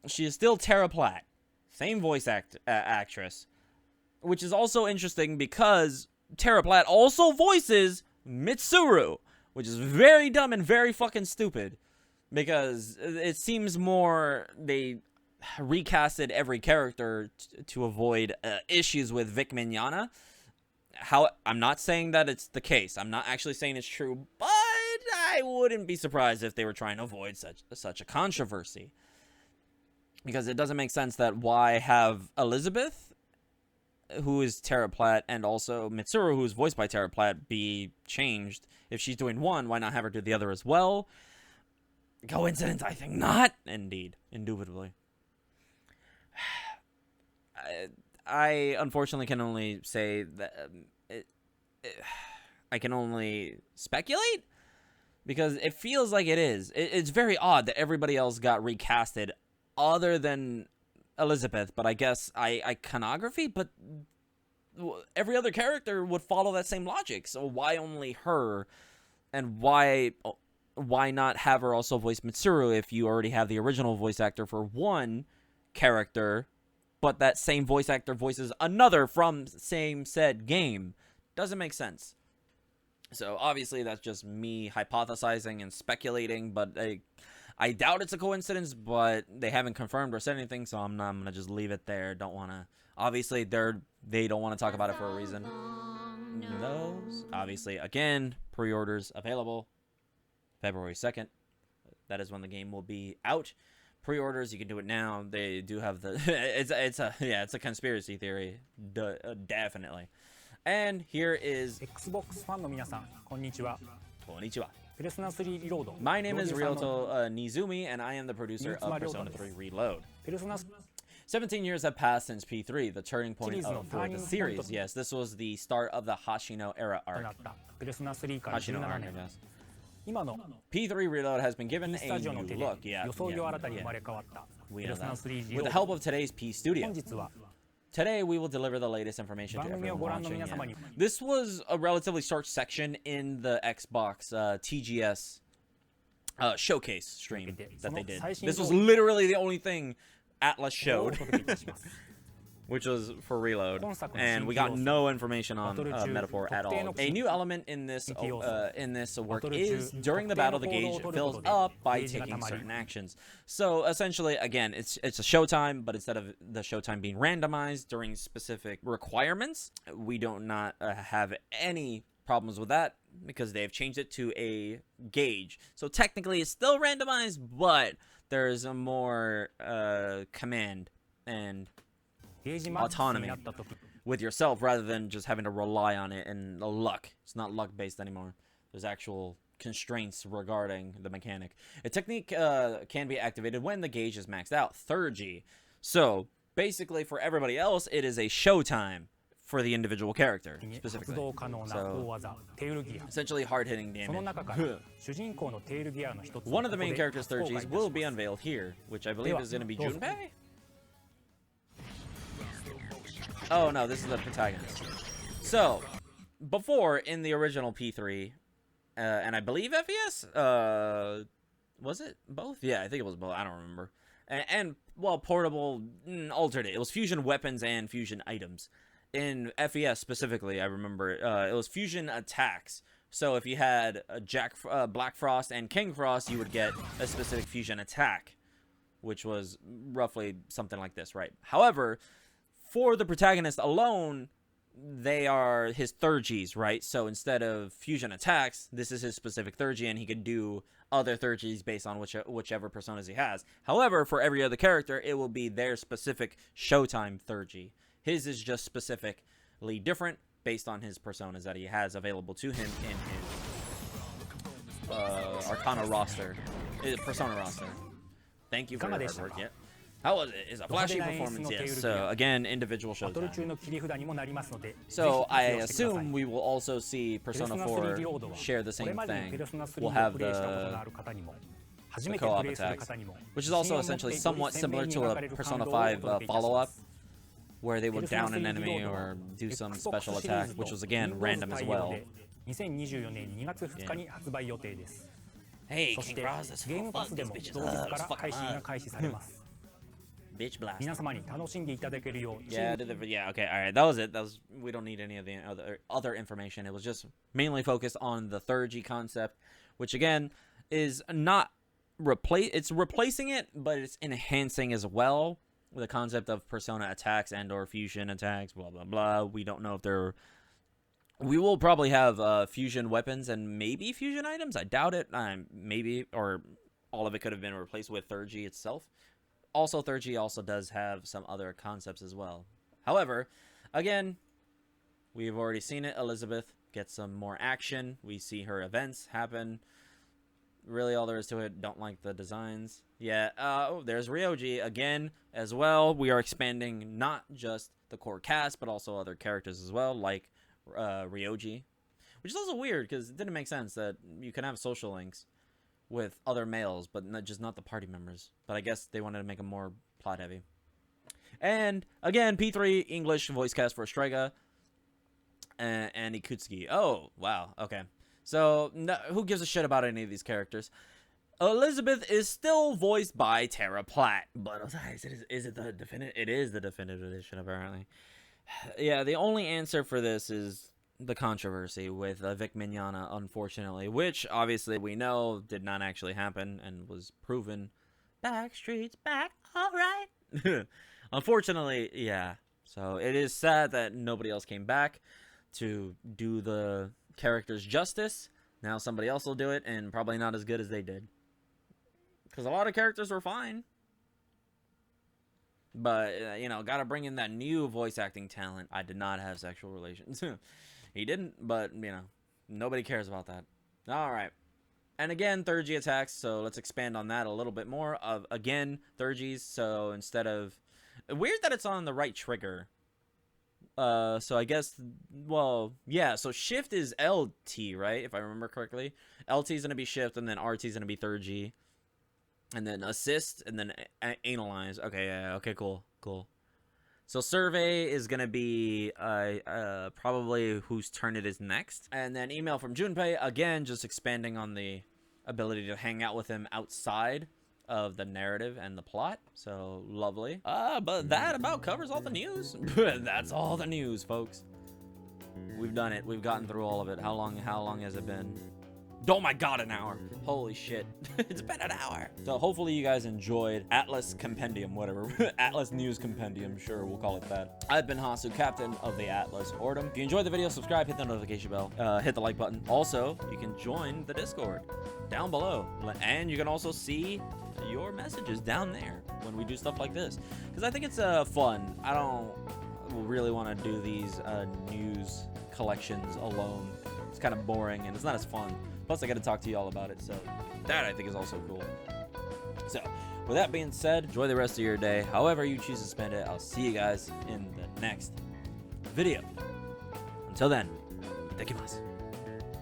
She is still Tara Platt, same voice actress, which is also interesting because Tara Platt also voices Mitsuru, which is very dumb and very fucking stupid, because it seems more they recasted every character to avoid issues with Vic Mignogna. I'm not saying that it's the case. I'm not actually saying it's true, but I wouldn't be surprised if they were trying to avoid such a controversy, because it doesn't make sense that why have Elizabeth, who is Tara Platt, and also Mitsuru, who is voiced by Tara Platt, be changed. If she's doing one, why not have her do the other as well? Coincidence? I think not. Indeed. Indubitably. I unfortunately can only say that I can only speculate, because it feels like it is. It's very odd that everybody else got recasted other than Elizabeth, but I guess iconography, but every other character would follow that same logic. So why only her, and why not have her also voice Mitsuru if you already have the original voice actor for one character, but that same voice actor voices another from same said game? Doesn't make sense. So obviously that's just me hypothesizing and speculating, but I doubt it's a coincidence, but they haven't confirmed or said anything, so I'm gonna just leave it there. Don't want to. Obviously, they don't want to talk about it for a reason. Those, obviously, again, pre-orders available February 2nd. That is when the game will be out. Pre-orders, you can do it now. They do have the it's a conspiracy theory, definitely. And here is Xbox ファンの皆さん、こんにちは。 Konnichiwa. ペルソナ3リロード。 My name is Ryoto Nizumi, and I am the producer of Persona 3 Reload. ペルソナ 17 years have passed since P3, the turning point for the series. Yes, this was the start of the Hashino era と arc. なったペルソナ3から Hashino 17 arc, I 年。 guess. 今の P3 Reload has been given ス a タジオの new 手で look. Yeah, 予想 yeah, が新たに yeah. 生まれ変わった We ペ know ルソナ that. 3リ With ロ the ー help ド。 of today's P Studio. 本日は Today, we will deliver the latest information to 番組を everyone ご覧の watching. 皆 Yeah. 様に This was a relatively short section in the Xbox TGS showcase stream that they did. This was literally the only thing Atlus をお showed, 届けいたします。 which was for Reload, and we got no information on Metaphor at all. A new element in this work is during the battle, the gauge fills up by taking certain actions. So essentially, again, it's a showtime, but instead of the showtime being randomized during specific requirements, we do not have any problems with that, because they've changed it to a gauge. So technically, it's still randomized, but there's a more command and ゲージマックスに autonomy なった時 with yourself, rather than just having to rely on it and luck. It's not luck based anymore. There's actual constraints regarding the mechanic. A technique can be activated when the gauge is maxed out, third G. So basically, for everybody else, it is a showtime for the individual character 発 specifically. 動可能な大技テールギア Essentially hard-hitting その damage. 中から主人公のテールギアの一つを One of the ここ main で character's 初公開い third たし Gs ます will be unveiled here, which I believe is going to be では、どうぞ。 Junpei? Oh no, this is the protagonist. So, before in the original P3, and I believe FES, was it both? Yeah, I think it was both. I don't remember. And well, portable, altered it. It was fusion weapons and fusion items. In FES specifically, I remember it was fusion attacks. So if you had Black Frost and King Frost, you would get a specific fusion attack, which was roughly something like this, right? However, for the protagonist alone, they are his third Gs, right? So instead of fusion attacks, this is his specific third G, and he can do other third Gs based on whichever personas he has. However, for every other character, it will be their specific Showtime third G. His is just specifically different based on his personas that he has available to him in his Arcana roster, Persona roster. Thank you for your hard work. Yeah. How was it? It's a flashy performance, yes. So again, individual バトル中 showtime. の切り札にもなりますので、 So ぜひ I 活用してください。 assume we will also see ペルソ Persona ナ 4 3リロードは share the これ same までに thing. ペルソナ We'll 3を have プレイしたことの the ある方にも、初めて co-op プレイする attacks, 方にも、 which is also 自信を持って essentially より somewhat 鮮明 similar に to 描 a かれる Persona 感動をお 5 届けいたします follow-up, where they ペ would ルソナ down an 3リロ enemy ードは or do some Xbox special シリー attack, ズ which と was again Windows random as 対応 well. で2024年2月2日に発売予定です。 Hey, そして King Cross, let's ゲームパ fuck スで these も bitches 同日 up. か Let's ら fuck 配信 them が up. 開始されます。 Bitch blast. 皆様に楽しんでいただけるよう、 Yeah, yeah, okay, all right. That was it. We don't need any of the other information. It was just mainly focused on the 3G concept, which again is not it's replacing it, but it's enhancing as well with the concept of persona attacks and or fusion attacks, blah blah blah. We don't know if they're we will probably have fusion weapons and maybe fusion items. I doubt it. Maybe, or all of it could have been replaced with 3G itself. Also, 3G also does have some other concepts as well. However, again, we've already seen it. Elizabeth gets some more action. We see her events happen. Really, all there is to it. Don't like the designs. Yeah, there's Ryoji again as well. We are expanding not just the core cast, but also other characters as well, like Ryoji. Which is also weird, because it didn't make sense that you can have social links with other males, but not the party members. But I guess they wanted to make them more plot heavy. And again, P3 English voice cast for Strega and Ikutsuki. Oh, wow. Okay. So who gives a shit about any of these characters? Elizabeth is still voiced by Tara Platt, but is it the definitive? It is the definitive edition, apparently. Yeah, the only answer for this is the controversy with Vic Mignogna, unfortunately, which obviously we know did not actually happen and was proven. Backstreet's back, all right. Unfortunately, yeah. So it is sad that nobody else came back to do the characters justice. Now somebody else will do it, and probably not as good as they did. Because a lot of characters were fine. But, you know, gotta bring in that new voice acting talent. I did not have sexual relations. He didn't, but, you know, nobody cares about that. Alright. And again, 3G attacks, so let's expand on that a little bit more. Again, 3Gs, so instead of... Weird that it's on the right trigger. So I guess, well, yeah, so shift is LT, right? If I remember correctly. LT is going to be shift, and then RT is going to be 3G. And then assist, and then analyze. Okay, yeah, okay, cool. So survey is going to be probably whose turn it is next. And then email from Junpei, again, just expanding on the ability to hang out with him outside of the narrative and the plot. So lovely. But that about covers all the news. That's all the news, folks. We've done it. We've gotten through all of it. How long has it been? Oh my god, an hour. Holy shit. It's been an hour. So hopefully you guys enjoyed Atlus Compendium, whatever. Atlus News Compendium, sure, we'll call it that. I've been Hasu, captain of the Atlus Hordom. If you enjoyed the video, subscribe, hit the notification bell, hit the like button. Also, you can join the Discord down below. And you can also see your messages down there when we do stuff like this. Because I think it's fun. I don't really want to do these news collections alone. It's kind of boring and it's not as fun. Plus, I got to talk to you all about it, so that I think is also cool. So, with that being said, enjoy the rest of your day. However you choose to spend it, I'll see you guys in the next video. Until then, itadakimasu.